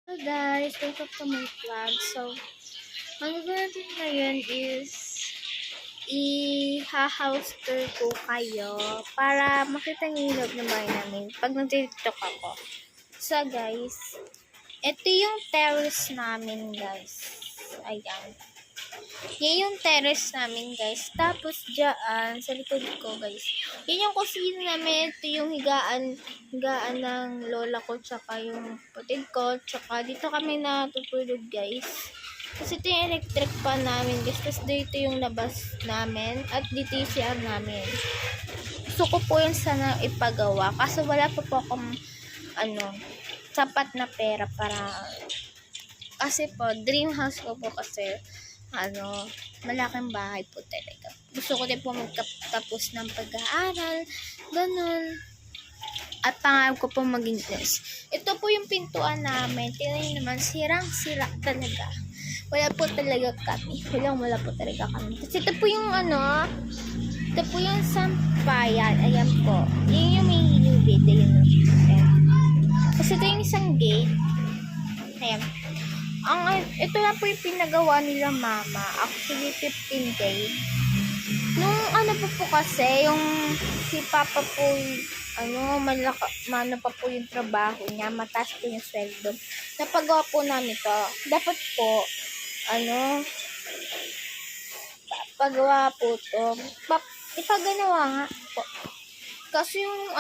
Hello guys, welcome to my vlog. So, ang gagawin natin ngayon is i-house tour ko kayo para makita niyo yung loob ng bahay namin pag nag-tiktok ako. So guys, ito yung terrace namin guys. Ayan. Yan yung terrace namin guys. Tapos dyan, sa likod ko guys. Yan yung kusina namin. Ito yung higaan ng lola ko. Tsaka yung putid ko. Tsaka dito kami natutulog guys. Kasi ito yung electric pan namin guys. Tapos dito yung labas namin. At dito yung CR namin. Gusto ko po yung sana ipagawa. Kaso wala pa po akong sapat na pera para kasi po, dream house ko po kasi malaking bahay po talaga. Gusto ko din po magtapos ng pag-aaral, ganun. At pangarap ko po maging nurse. Ito po yung pintuan namin. Tingnan nyo naman, sirang-sira talaga. Wala po talaga kami. Wala po talaga kami. Kasi ito po yung ito po yung sampayan. Ayan po. Yun yung may hinubid. Ayan. Kasi ito yung isang gate. Ayan. Ito na po yung pinagawa nila mama. Actually, 15 days. Nung po kasi, yung si papa po, pa po yung trabaho niya, mataas po yung sweldo. Napagawa po namin to. Dapat po, pagawa po to. Ipaganawa nga po. Kasi yung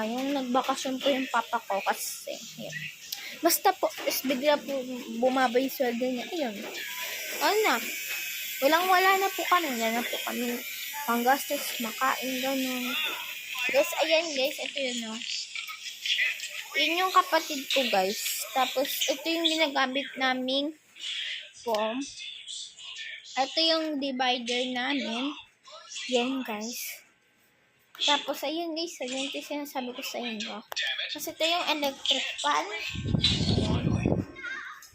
yung nagbakasyon po yung papa ko kasi, yun. Basta po, bigla po bumaba yung sweldo niya. Ayun. Walang-wala na po kami. Wala na po kami panggastos, makain, gano'n. Guys, ayan guys. Ito yun, Yun yung kapatid ko, guys. Tapos, ito yung ginagamit naming foam. Ito yung divider namin. Yan, guys. Tapos, ayun guys. Ayun ito sinasabi ko sa inyo. Kasi ito yung electric fan.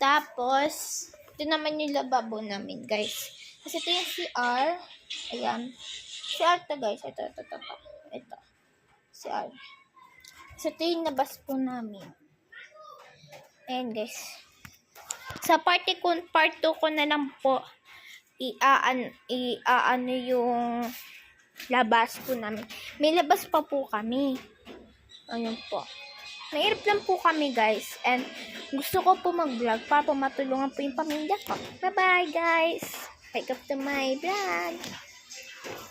Tapos, ito naman yung lababo namin, guys. Kasi ito yung CR. Ayan. CR to, guys. Ito. CR. Kasi ito yung nabas po namin. Ayan, guys. Sa part 2 ko na lang po iaano yung labas po namin. May labas pa po kami. Ayun po. Mahirap lang po kami guys. And gusto ko po mag-vlog para po matulungan po yung pamilya ko. Bye-bye guys. Wake up to my vlog.